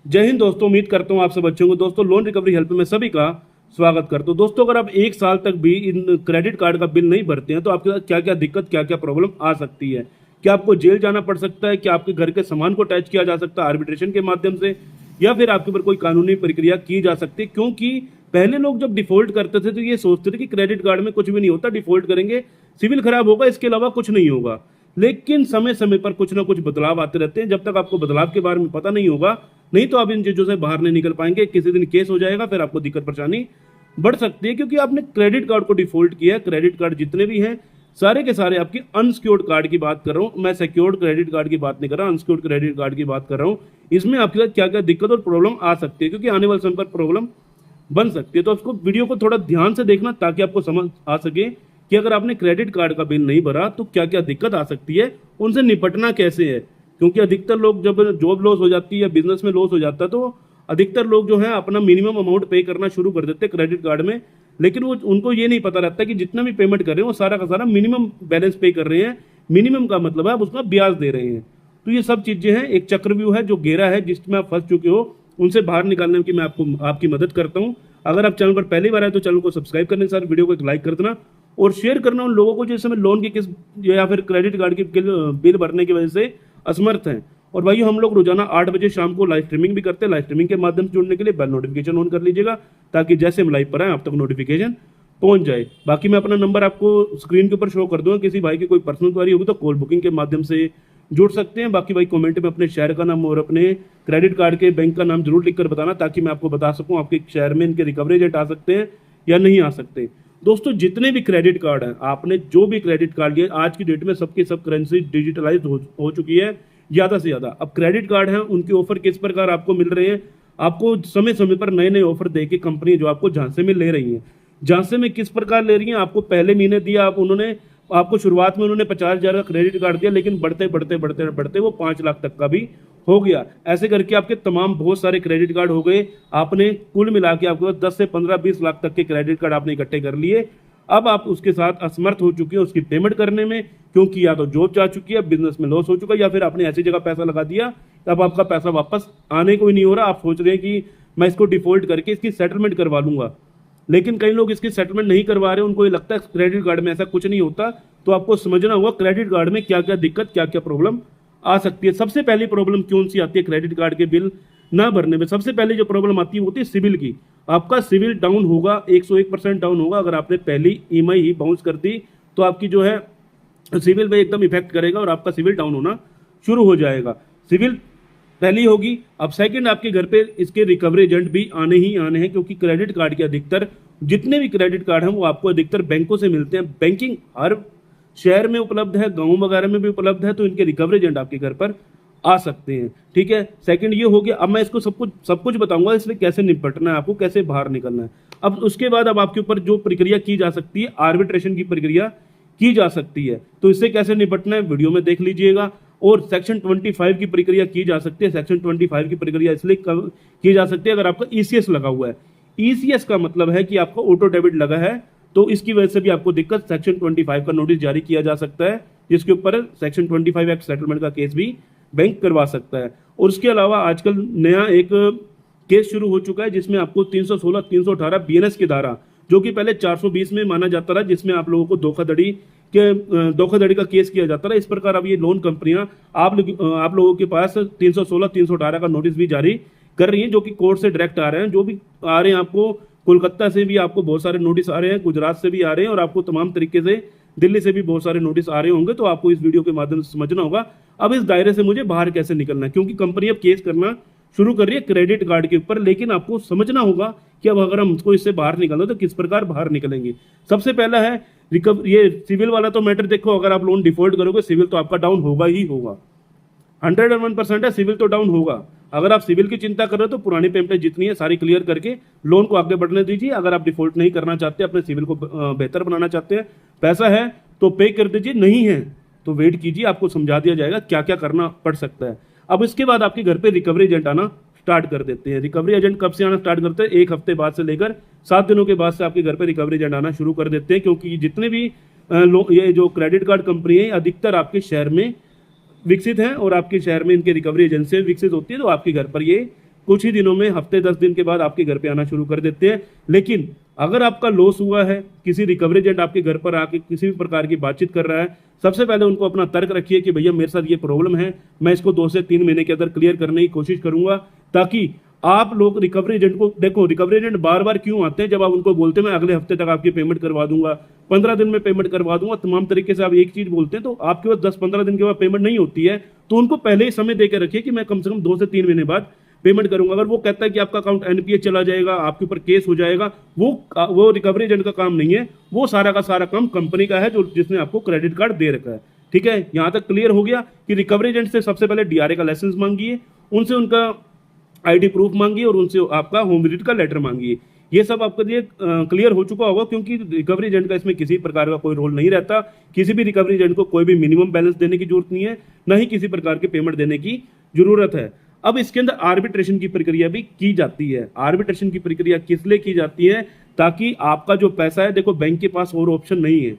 जय हिंद दोस्तों, उम्मीद करता हूँ आप सब अच्छे होंगे। दोस्तों, लोन रिकवरी हेल्प में सभी का स्वागत करता हूँ। दोस्तों, अगर आप एक साल तक भी इन क्रेडिट कार्ड का बिल नहीं भरते हैं तो आपके साथ क्या क्या दिक्कत, क्या क्या प्रॉब्लम आ सकती है। क्या आपको जेल जाना पड़ सकता है, क्या आपके घर के सामान को टैच किया जा सकता है आर्बिट्रेशन के माध्यम से, या फिर आपके ऊपर कोई कानूनी प्रक्रिया की जा सकती है। क्योंकि पहले लोग जब डिफॉल्ट करते थे तो ये सोचते थे कि क्रेडिट कार्ड में कुछ भी नहीं होता, डिफॉल्ट करेंगे सिविल खराब होगा, इसके अलावा कुछ नहीं होगा। लेकिन समय समय पर कुछ ना कुछ बदलाव आते रहते हैं। जब तक आपको बदलाव के बारे में पता नहीं होगा, नहीं तो आप इन चीजों से बाहर नहीं निकल पाएंगे। किसी दिन केस हो जाएगा, फिर आपको दिक्कत परेशानी बढ़ सकती है, क्योंकि आपने क्रेडिट कार्ड को डिफॉल्ट किया है। क्रेडिट कार्ड जितने भी हैं सारे के सारे आपकी अनसिक्योर्ड कार्ड की बात कर रहा हूं मैं, सिक्योर्ड क्रेडिट कार्ड की बात नहीं कर रहा, अनसिक्योर्ड क्रेडिट कार्ड की बात कर रहा हूं। इसमें आपके साथ क्या क्या दिक्कत और प्रॉब्लम आ सकती है, क्योंकि आने वाले समय पर प्रॉब्लम बन सकती है। तो उसको वीडियो को थोड़ा ध्यान से देखना ताकि आपको समझ आ सके कि अगर आपने क्रेडिट कार्ड का बिल नहीं भरा तो क्या क्या दिक्कत आ सकती है, उनसे निपटना कैसे है। क्योंकि अधिकतर लोग जब जॉब लॉस हो जाती है या बिजनेस में लॉस हो जाता है तो अधिकतर लोग जो है अपना मिनिमम अमाउंट पे करना शुरू कर देते हैं क्रेडिट कार्ड में। लेकिन वो उनको ये नहीं पता रहता कि जितना भी पेमेंट कर रहे हैं वो सारा का सारा मिनिमम बैलेंस पे कर रहे हैं। मिनिमम का मतलब है आप उसका ब्याज दे रहे हैं। तो ये सब चीजें हैं, एक चक्रव्यूह है जो घेरा है जिसमें आप फंस चुके हो। उनसे बाहर निकालने की मैं आपको आपकी मदद करता हूँ। अगर आप चैनल पर पहली बार आए तो चैनल को सब्सक्राइब करने के साथ वीडियो को एक लाइक कर देना और शेयर करना उन लोगों को जो इस समय लोन की किस या फिर क्रेडिट कार्ड की बिल भरने की वजह से असमर्थ हैं। और भाई, हम लोग रोजाना 8 बजे शाम को लाइव स्ट्रीमिंग भी करते हैं। लाइव स्ट्रीमिंग के माध्यम से जुड़ने के लिए बेल नोटिफिकेशन ऑन कर लीजिएगा ताकि जैसे हम लाइव पर आए आप तक नोटिफिकेशन पहुंच जाए। बाकी मैं अपना नंबर आपको स्क्रीन के ऊपर शो कर दूंगा। किसी भाई की कोई पर्सनल क्वारी होगी तो कॉल बुकिंग के माध्यम से जुड़ सकते हैं। बाकी भाई, कमेंट में अपने शहर का नाम और अपने क्रेडिट कार्ड के बैंक का नाम जरूर लिखकर बताना ताकि मैं आपको बता सकूं आपके शहर में इनके रिकवरी एजेंट आ सकते हैं या नहीं आ सकते। दोस्तों, जितने भी क्रेडिट कार्ड हैं, आपने जो भी क्रेडिट कार्ड लिए, आज की डेट में सबकी सब करेंसी डिजिटलाइज हो चुकी है ज्यादा से ज्यादा। अब क्रेडिट कार्ड हैं, उनके ऑफर किस प्रकार आपको मिल रहे हैं। आपको समय समय पर नए नए ऑफर देके कंपनी जो आपको झांसे में ले रही है। झांसे में किस प्रकार ले रही है, आपको पहले महीने दिया उन्होंने आपको शुरुआत में उन्होंने 50,000 का क्रेडिट कार्ड दिया, लेकिन बढ़ते बढ़ते बढ़ते बढ़ते वो 5 लाख तक का भी हो गया। ऐसे करके आपके तमाम बहुत सारे क्रेडिट कार्ड हो गए। आपने कुल मिला के आपके पास 10 से 15-20 लाख तक के क्रेडिट कार्ड आपने इकट्ठे कर लिए। अब आप उसके साथ असमर्थ हो चुके हैं उसकी पेमेंट करने में, क्योंकि या तो जॉब जा चुकी है, बिजनेस में लॉस हो चुका है, या फिर आपने ऐसी जगह पैसा लगा दिया तब आपका पैसा वापस आने को ही नहीं हो रहा। आप सोच रहे हैं कि मैं इसको डिफॉल्ट करके इसकी सेटलमेंट करवा लूंगा, लेकिन कई लोग इसकी सेटलमेंट नहीं करवा रहे। उनको ये लगता है क्रेडिट कार्ड में ऐसा कुछ नहीं होता। तो आपको समझना होगा क्रेडिट कार्ड में क्या क्या दिक्कत, क्या क्या प्रॉब्लम आ सकती है। सबसे पहली प्रॉब्लम कौन सी आती है क्रेडिट कार्ड के बिल ना भरने में? सबसे पहले जो प्रॉब्लम आती है वो होती है सिविल की। आपका सिविल डाउन होगा, 101% डाउन होगा। अगर आपने पहली ईएमआई ही बाउंस कर दी तो आपकी जो है सिविल में एकदम इफेक्ट करेगा और आपका सिविल डाउन होना शुरू हो जाएगा। सिविल पहली होगी। अब सेकंड, आपके घर पे इसके रिकवरी एजेंट भी आने ही आने हैं, क्योंकि क्रेडिट कार्ड के अधिकतर जितने भी क्रेडिट कार्ड हैं वो आपको अधिकतर बैंकों से मिलते हैं। बैंकिंग हर शहर में उपलब्ध है, गांव वगैरह में भी उपलब्ध है, तो इनके रिकवरी एजेंट आपके घर पर आ सकते हैं। ठीक है, सेकंड ये हो गया। अब मैं इसको सब कुछ बताऊंगा इसमें कैसे निपटना है, आपको कैसे बाहर निकलना है। अब उसके बाद अब आपके ऊपर जो प्रक्रिया की जा सकती है, आर्बिट्रेशन की प्रक्रिया की जा सकती है। तो इससे कैसे निपटना है वीडियो में देख लीजिएगा। और सेक्शन 25 की प्रक्रिया की जा सकती है। सेक्शन 25 की प्रक्रिया इसलिए की जा सकती है अगर आपका ईसीएस लगा हुआ है। ईसीएस का मतलब है कि आपका ऑटो डेबिट लगा है, तो इसकी वजह से भी आपको दिक्कत, सेक्शन 25 का नोटिस जारी किया जा सकता है, जिसके ऊपर सेक्शन 25 एक्ट सेटलमेंट का केस भी बैंक करवा सकता है। और उसके अलावा आजकल नया एक केस शुरू हो चुका है जिसमें आपको 316, 318 बीएनएस की धारा, जो कि पहले 420 में माना जाता था, जिसमें आप लोगों को धोखाधड़ी का केस किया जाता था। इस प्रकार अब ये लोन कंपनियां आप लोगों के पास 316, 318 का नोटिस भी जारी कर रही हैं, जो कि कोर्ट से डायरेक्ट आ रहे हैं। जो भी आ रहे हैं, आपको कोलकाता से भी आपको बहुत सारे नोटिस आ रहे हैं, गुजरात से भी आ रहे हैं, और आपको तमाम तरीके से दिल्ली से भी बहुत सारे नोटिस आ रहे होंगे। तो आपको इस वीडियो के माध्यम से समझना होगा अब इस दायरे से मुझे बाहर कैसे निकलना है, क्योंकि कंपनी अब केस करना शुरू कर रही है क्रेडिट कार्ड के ऊपर। लेकिन आपको समझना होगा कि अब अगर हमको इससे बाहर निकलना तो किस प्रकार बाहर निकलेंगे। सबसे पहला है ये सिविल वाला तो मैटर देखो। अगर आप लोन डिफॉल्ट करोगे सिविल तो आपका डाउन होगा ही होगा, 101% है, सिविल तो डाउन होगा। अगर आप सिविल की चिंता कर रहे हो तो पुरानी पेमेंटें जितनी है सारी क्लियर करके लोन को आगे बढ़ने दीजिए। अगर आप डिफॉल्ट नहीं करना चाहते, अपने सिविल को बेहतर बनाना चाहते हैं, पैसा है तो पे कर दीजिए, नहीं है तो वेट कीजिए, आपको समझा दिया जाएगा क्या क्या करना पड़ सकता है। अब इसके बाद आपके घर पे रिकवरी एजेंट आना स्टार्ट कर देते हैं। रिकवरी एजेंट कब से आना स्टार्ट करते हैं? 1 हफ्ते बाद से लेकर 7 दिनों के बाद से आपके घर पे रिकवरी एजेंट आना शुरू कर देते हैं, क्योंकि जितने भी ये जो क्रेडिट कार्ड कंपनी है अधिकतर आपके शहर में विकसित हैं और आपके शहर में इनके रिकवरी एजेंसी विकसित होती है, तो आपके घर पर ये कुछ ही दिनों में, हफ्ते 10 दिन के बाद आपके घर पे आना शुरू कर देते हैं। लेकिन अगर आपका लॉस हुआ है, किसी रिकवरी एजेंट आपके घर पर आके किसी भी प्रकार की बातचीत कर रहा है, सबसे पहले उनको अपना तर्क रखिए कि भैया मेरे साथ ये प्रॉब्लम है, मैं इसको 2 से 3 महीने के अंदर क्लियर करने की कोशिश करूंगा, ताकि आप लोग रिकवरी एजेंट को देखो। रिकवरी एजेंट बार बार क्यों आते हैं? जब आप उनको बोलते हैं मैं अगले हफ्ते तक आपकी पेमेंट करवा दूंगा, 15 दिन में पेमेंट करवा दूंगा, तमाम तरीके से आप एक चीज बोलते हैं, तो आपके पास 10-15 दिन के बाद पेमेंट नहीं होती है, तो उनको पहले ही समय देकर रखिए कि मैं कम से कम 2 से 3 महीने बाद पेमेंट करूंगा। अगर वो कहता है कि आपका अकाउंट एनपीए चला जाएगा, आपके ऊपर केस हो जाएगा, वो रिकवरी एजेंट का काम नहीं है, वो सारा का सारा काम कंपनी का है, जो जिसने आपको क्रेडिट कार्ड दे रखा है। ठीक है, यहां तक क्लियर हो गया कि रिकवरी एजेंट से सबसे पहले डीआरए का लाइसेंस मांगिए, उनसे उनका आईडी प्रूफ मांगिए और उनसे आपका होम विजिट का लेटर मांगिए। ये सब आपके लिए क्लियर हो चुका होगा, क्योंकि रिकवरी एजेंट का इसमें किसी प्रकार का कोई रोल नहीं रहता। किसी भी रिकवरी एजेंट को कोई भी मिनिमम बैलेंस देने की जरूरत नहीं है, ना ही किसी प्रकार के पेमेंट देने की जरूरत है। अब इसके अंदर आर्बिट्रेशन की प्रक्रिया भी की जाती है। आर्बिट्रेशन की प्रक्रिया किस लिए की जाती है? ताकि आपका जो पैसा है, देखो बैंक के पास और ऑप्शन नहीं है,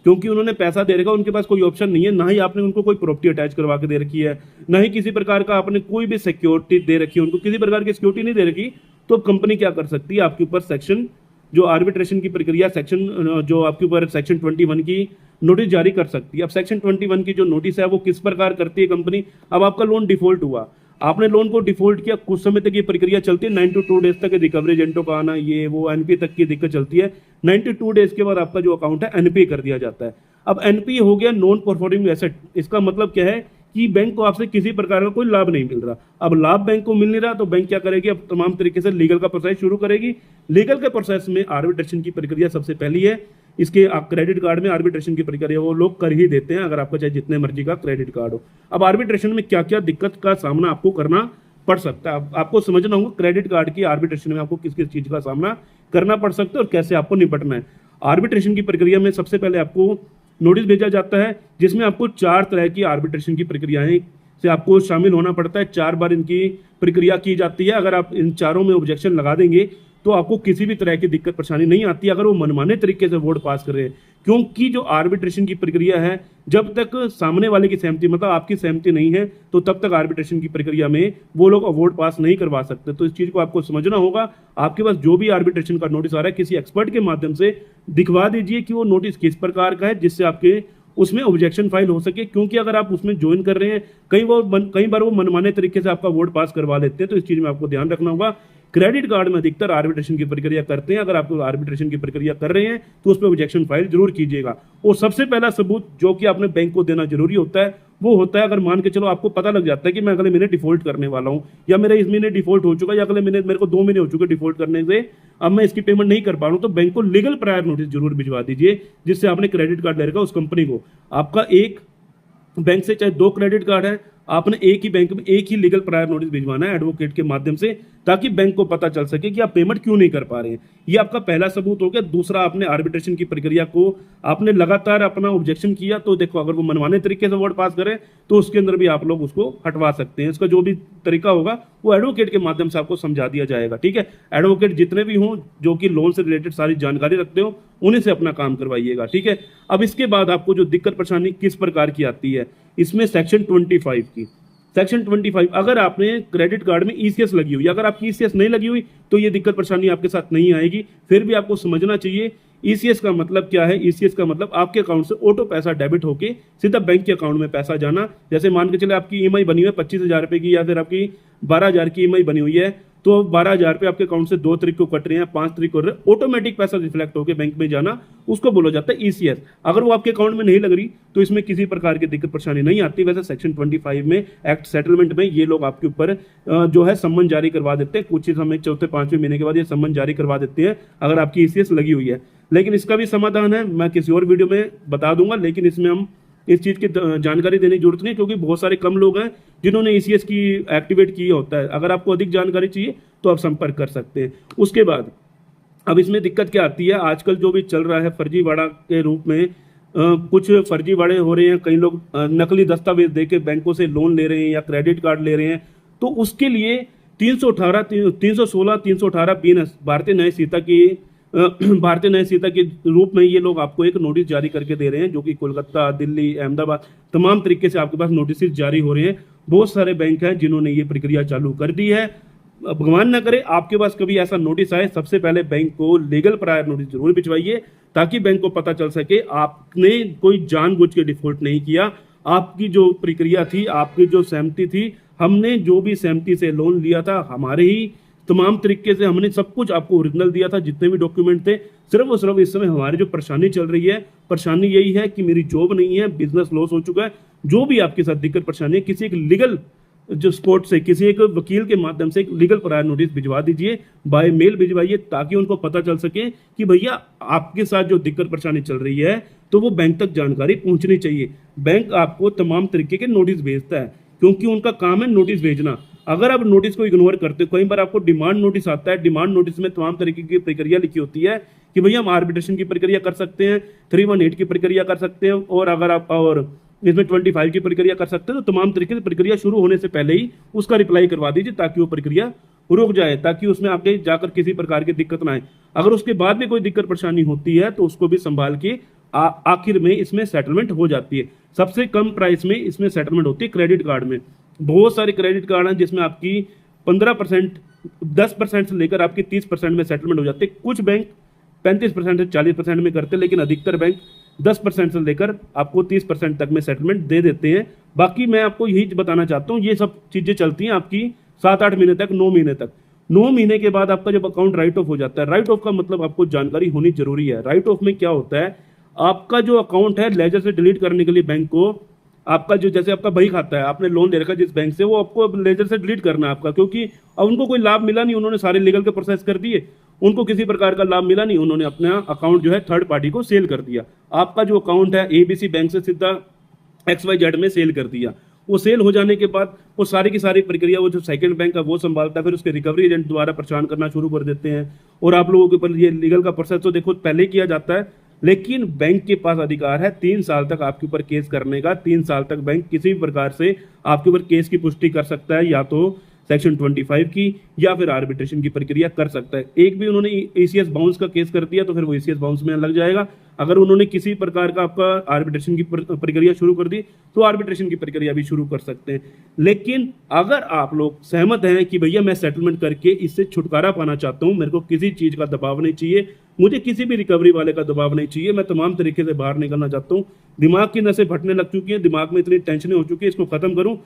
क्योंकि उन्होंने पैसा दे रखा, उनके पास कोई ऑप्शन नहीं है, ना ही आपने उनको कोई प्रॉपर्टी अटैच करवा के दे रखी है, ना ही किसी प्रकार का आपने कोई भी सिक्योरिटी दे रखी है, उनको किसी प्रकार की सिक्योरिटी नहीं दे रखी। तो कंपनी क्या कर सकती है? आपके ऊपर सेक्शन जो आर्बिट्रेशन की प्रक्रिया सेक्शन जो आपके ऊपर सेक्शन 21 की नोटिस जारी कर सकती है। अब सेक्शन 21 की जो नोटिस है वो किस प्रकार करती है कंपनी? अब आपका लोन डिफॉल्ट हुआ, आपने लोन को डिफॉल्ट किया, कुछ समय तक ये प्रक्रिया चलती है, 92 डेज तक रिकवरी एजेंटों का आना, ये वो एनपीए तक की दिक्कत चलती है। 92 डेज के बाद आपका जो अकाउंट है एनपीए कर दिया जाता है। अब एनपीए हो गया नॉन परफॉर्मिंग एसेट। इसका मतलब क्या है कि बैंक को आपसे किसी प्रकार का कोई लाभ नहीं मिल रहा। अब लाभ बैंक को मिल नहीं रहा, तो बैंक क्या करेगी? अब तमाम तरीके से लीगल का प्रोसेस शुरू करेगी। लीगल के प्रोसेस में आर्बिट्रेशन की प्रक्रिया सबसे पहली है। इसके क्रेडिट कार्ड में आर्बिट्रेशन की प्रक्रिया वो लोग कर ही देते हैं, अगर आपका चाहे जितने मर्जी का क्रेडिट कार्ड हो। अब आर्बिट्रेशन में क्या क्या दिक्कत का सामना आपको करना पड़ सकता है, आपको समझना होगा क्रेडिट कार्ड की आर्बिट्रेशन में आपको किस किस चीज का सामना करना पड़ सकता है और कैसे आपको निपटना है। आर्बिट्रेशन की प्रक्रिया में सबसे पहले आपको नोटिस भेजा जाता है, जिसमें आपको 4 तरह की आर्बिट्रेशन की प्रक्रियाएं से आपको शामिल होना पड़ता है। 4 बार इनकी प्रक्रिया की जाती है। अगर आप इन चारों में ऑब्जेक्शन लगा देंगे तो आपको किसी भी तरह की दिक्कत परेशानी नहीं आती, अगर वो मनमाने तरीके से वोट पास कर रहे हैं। क्योंकि जो आर्बिट्रेशन की प्रक्रिया है, जब तक सामने वाले की सहमति, मतलब आपकी सहमति नहीं है, तो तब तक आर्बिट्रेशन की प्रक्रिया में वो लोग वोट पास नहीं करवा सकते। तो इस चीज को आपको समझना होगा। आपके पास जो भी आर्बिट्रेशन का नोटिस आ रहा है, किसी एक्सपर्ट के माध्यम से दिखवा दीजिए कि वो नोटिस किस प्रकार का है, जिससे आपके उसमें ऑब्जेक्शन फाइल हो सके। क्योंकि अगर आप उसमें ज्वाइन कर रहे हैं, कई बार वो मनमाने तरीके से आपका वोट पास करवा लेते हैं, तो इस चीज में आपको ध्यान रखना होगा। क्रेडिट कार्ड में अधिकतर आर्बिट्रेशन की प्रक्रिया करते हैं। अगर आप आर्बिट्रेशन की प्रक्रिया कर रहे हैं तो उस पर ऑब्जेक्शन फाइल जरूर कीजिएगा। और सबसे पहला सबूत जो कि आपने बैंक को देना जरूरी होता है, वो होता है, अगर मान के चलो आपको पता लग जाता है कि मैं अगले महीने डिफॉल्ट करने वाला हूं, या मेरा इस महीने डिफॉल्ट हो चुका है, या अगले महीने मेरे को 2 महीने हो चुके डिफॉल्ट करने से, अब मैं इसकी पेमेंट नहीं कर पा रहा हूं, तो बैंक को लीगल प्रायर नोटिस जरूर भिजवा दीजिए, जिससे आपने क्रेडिट कार्ड ले रखा उस कंपनी को। आपका एक बैंक से चाहे 2 क्रेडिट कार्ड है, आपने एक ही बैंक में एक ही लीगल प्रायर नोटिस भिजवाना है एडवोकेट के माध्यम से, ताकि बैंक को पता चल सके कि आप पेमेंट क्यों नहीं कर पा रहे हैं। ये आपका पहला सबूत हो गया। दूसरा, आपने आर्बिट्रेशन की प्रक्रिया को आपने लगातार अपना ऑब्जेक्शन किया, तो देखो अगर वो मनमाने तरीके से वोट पास करे तो उसके अंदर भी आप लोग उसको हटवा सकते हैं। इसका जो भी तरीका होगा वो एडवोकेट के माध्यम से आपको समझा दिया जाएगा। ठीक है, एडवोकेट जितने भी हों जो कि लोन से रिलेटेड सारी जानकारी रखते हो, उन्हीं से अपना काम करवाइएगा। ठीक है, अब इसके बाद आपको जो दिक्कत परेशानी किस प्रकार की आती है, इसमें सेक्शन 25 की, सेक्शन 25, अगर आपने क्रेडिट कार्ड में ईसीएस लगी हुई, अगर आपकी ईसीएस नहीं लगी हुई तो ये दिक्कत परेशानी आपके साथ नहीं आएगी। फिर भी आपको समझना चाहिए ईसीएस का मतलब क्या है। ईसीएस का मतलब आपके अकाउंट से ऑटो पैसा डेबिट होके सीधा बैंक के अकाउंट में पैसा जाना। जैसे मान के चले आपकी ईएमआई बनी हुई है 25,000 रुपए की, या फिर आपकी 12,000 की ईएमआई बनी हुई है, तो 12,000 रुपये आपके अकाउंट से 2 तारीख को कट रहे हैं, 5 तारीख को ऑटोमेटिक पैसा रिफ्लेक्ट होकर बैंक में जाना, उसको बोला जाता है ईसीएस। अगर वो आपके अकाउंट में नहीं लग रही तो इसमें किसी प्रकार की दिक्कत परेशानी नहीं आती। वैसे सेक्शन 25 में एक्ट सेटलमेंट में ये लोग आपके ऊपर जो है सम्मन जारी करवा देते हैं। कुछ ही समय 4-5वें महीने के बाद ये सम्मन जारी करवा देते हैं अगर आपकी ईसीएस लगी हुई है। लेकिन इसका भी समाधान है, मैं किसी और वीडियो में बता दूंगा, लेकिन इसमें हम इस चीज की जानकारी देने की जरूरत नहीं, क्योंकि बहुत सारे कम लोग हैं जिन्होंने ईसीएस की एक्टिवेट की होता है। अगर आपको अधिक जानकारी चाहिए तो आप संपर्क कर सकते हैं। उसके बाद अब इसमें दिक्कत क्या आती है, आजकल जो भी चल रहा है फर्जीवाड़ा के रूप में, कुछ फर्जीवाड़े हो रहे हैं। कई लोग नकली दस्तावेज देके बैंकों से लोन ले रहे हैं या क्रेडिट कार्ड ले रहे हैं, तो उसके लिए 316, 318 बीएनएस भारतीय न्याय संहिता के रूप में ये लोग आपको एक नोटिस जारी करके दे रहे हैं, जो कि कोलकाता, दिल्ली, अहमदाबाद तमाम तरीके से आपके पास नोटिस जारी हो रहे हैं। बहुत सारे बैंक हैं जिन्होंने ये प्रक्रिया चालू कर दी है। भगवान ना करे आपके पास कभी ऐसा नोटिस आए, सबसे पहले बैंक को लीगल प्रायर नोटिस जरूर भिजवाइए, ताकि बैंक को पता चल सके आपने कोई जानबूझ के डिफॉल्ट नहीं किया। आपकी जो प्रक्रिया थी, आपकी जो सहमति थी, हमने जो भी सहमति से लोन लिया था, हमारे ही तमाम तरीके से हमने सब कुछ आपको ओरिजिनल दिया था, जितने भी डॉक्यूमेंट थे। सिर्फ और सिर्फ इस समय हमारी जो परेशानी चल रही है, परेशानी यही है कि मेरी जॉब नहीं है, बिजनेस लॉस हो चुका है। जो भी आपके साथ दिक्कत परेशानी है, किसी एक लीगल जो स्पोर्ट से, किसी एक वकील के माध्यम से एक लीगल प्रायर नोटिस भिजवा दीजिए, बाय मेल भिजवाइए, ताकि उनको पता चल सके कि भैया आपके साथ जो दिक्कत परेशानी चल रही है, तो वो बैंक तक जानकारी पहुंचनी चाहिए। बैंक आपको तमाम तरीके के नोटिस भेजता है, क्योंकि उनका काम है नोटिस भेजना। अगर आप नोटिस को इग्नोर करते हो, कई बार आपको डिमांड नोटिस आता है, डिमांड नोटिस में तमाम तरीके की प्रक्रिया लिखी होती है कि भैया हम आर्बिट्रेशन की प्रक्रिया कर सकते हैं, 318 की प्रक्रिया कर सकते हैं, और अगर आप और इसमें 25 की प्रक्रिया कर सकते हैं, तो तमाम तरीके से प्रक्रिया शुरू होने से पहले ही उसका रिप्लाई करवा दीजिए, ताकि वो प्रक्रिया रुक जाए, ताकि उसमें आगे जाकर किसी प्रकार की दिक्कत ना आए। अगर उसके बाद भी कोई दिक्कत परेशानी होती है, तो उसको भी संभाल के आखिर में इसमें सेटलमेंट हो जाती है। सबसे कम प्राइस में इसमें सेटलमेंट होती है क्रेडिट कार्ड में। बहुत सारे क्रेडिट कार्ड हैं जिसमें आपकी 15%, 10% से लेकर आपकी 30% में सेटलमेंट हो जाते हैं। कुछ बैंक 35% से 40% में करते हैं, लेकिन अधिकतर बैंक 10% से लेकर आपको 30% तक में सेटलमेंट दे देते हैं। बाकी मैं आपको यही बताना चाहता हूँ, ये सब चीज़ें चलती हैं आपकी 7-8 महीने तक, 9 महीने तक। 9 महीने के बाद आपका जब अकाउंट राइट ऑफ हो जाता है, राइट ऑफ का मतलब आपको जानकारी होनी जरूरी है। राइट ऑफ में क्या होता है, आपका जो अकाउंट है लेजर से डिलीट करने के लिए बैंक को, आपका जो जैसे आपका बही खाता है, आपने लोन ले रखा जिस बैंक से, वो आपको लेजर से डिलीट करना है आपका, क्योंकि अब उनको कोई लाभ मिला नहीं, उन्होंने सारे लीगल के प्रोसेस कर दिए, उनको किसी प्रकार का लाभ मिला नहीं, उन्होंने अपना अकाउंट जो है थर्ड पार्टी को सेल कर दिया। आपका जो अकाउंट है ABC बैंक से सीधा XYZ में सेल कर दिया। वो सेल हो जाने के बाद वो सारी की सारी प्रक्रिया वो जो सेकंड बैंक है वो संभालता है, फिर उसके रिकवरी एजेंट द्वारा परेशान करना शुरू कर देते हैं। और आप लोगों के ऊपर ये लीगल का प्रोसेस तो देखो पहले किया जाता है, लेकिन बैंक के पास अधिकार है 3 साल तक आपके ऊपर केस करने का। 3 साल तक बैंक किसी भी प्रकार से आपके ऊपर केस की पुष्टि कर सकता है, या तो सेक्शन 25 की या फिर आर्बिट्रेशन की प्रक्रिया कर सकता है। एक भी उन्होंने ECS बाउंस का केस कर दिया तो फिर वो ECS बाउंस में लग जाएगा। अगर उन्होंने किसी प्रकार का आपका आर्बिट्रेशन की प्रक्रिया शुरू कर दी, तो आर्बिट्रेशन की प्रक्रिया भी शुरू कर सकते हैं। लेकिन अगर आप लोग सहमत हैं कि भैया मैं सेटलमेंट करके इससे छुटकारा पाना चाहता हूं, मेरे को किसी चीज़ का दबाव नहीं चाहिए, मुझे किसी भी रिकवरी वाले का दबाव नहीं चाहिए, मैं तमाम तरीके से बाहर निकलना चाहता हूँ, दिमाग की नसें फटने लग चुकी हैं, दिमाग में इतनी टेंशनें हो चुकी है, इसको खत्म करूँ।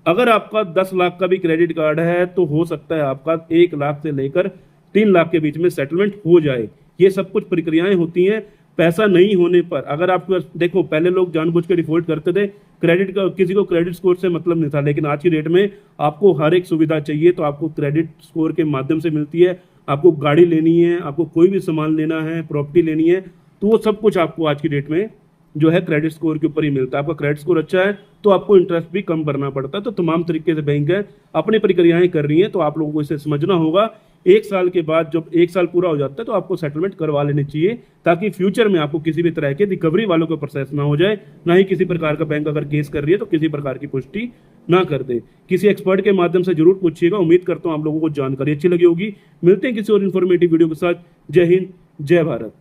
अगर आपका 10 लाख का भी क्रेडिट कार्ड है, तो हो सकता है आपका 1 लाख से लेकर 3 लाख के बीच में सेटलमेंट हो जाए। ये सब कुछ प्रक्रियाएं होती हैं। पैसा नहीं होने पर अगर आप देखो, पहले लोग जानबूझ के डिफॉल्ट करते थे, क्रेडिट का किसी को क्रेडिट स्कोर से मतलब नहीं था, लेकिन आज की डेट में आपको हर एक सुविधा चाहिए तो आपको क्रेडिट स्कोर के माध्यम से मिलती है। आपको गाड़ी लेनी है, आपको कोई भी सामान लेना है, प्रॉपर्टी लेनी है, तो वो सब कुछ आपको आज की डेट में जो है क्रेडिट स्कोर के ऊपर ही मिलता है। आपका क्रेडिट स्कोर अच्छा है तो आपको इंटरेस्ट भी कम भरना पड़ता है। तो तमाम तरीके से बैंक है अपनी प्रक्रियाएं कर रही हैं, तो आप लोगों को इसे समझना होगा। 1 साल के बाद जब 1 साल पूरा हो जाता है, तो आपको सेटलमेंट करवा लेनी चाहिए, ताकि फ्यूचर में आपको किसी भी तरह के रिकवरी वालों का प्रोसेस ना हो जाए, ना ही किसी प्रकार का बैंक अगर केस कर रही है तो किसी प्रकार की पुष्टि ना कर दे। किसी एक्सपर्ट के माध्यम से जरूर पूछिएगा। उम्मीद करता हूं आप लोगों को जानकारी अच्छी लगी होगी। मिलते हैं किसी और इन्फॉर्मेटिव वीडियो के साथ। जय हिंद, जय भारत।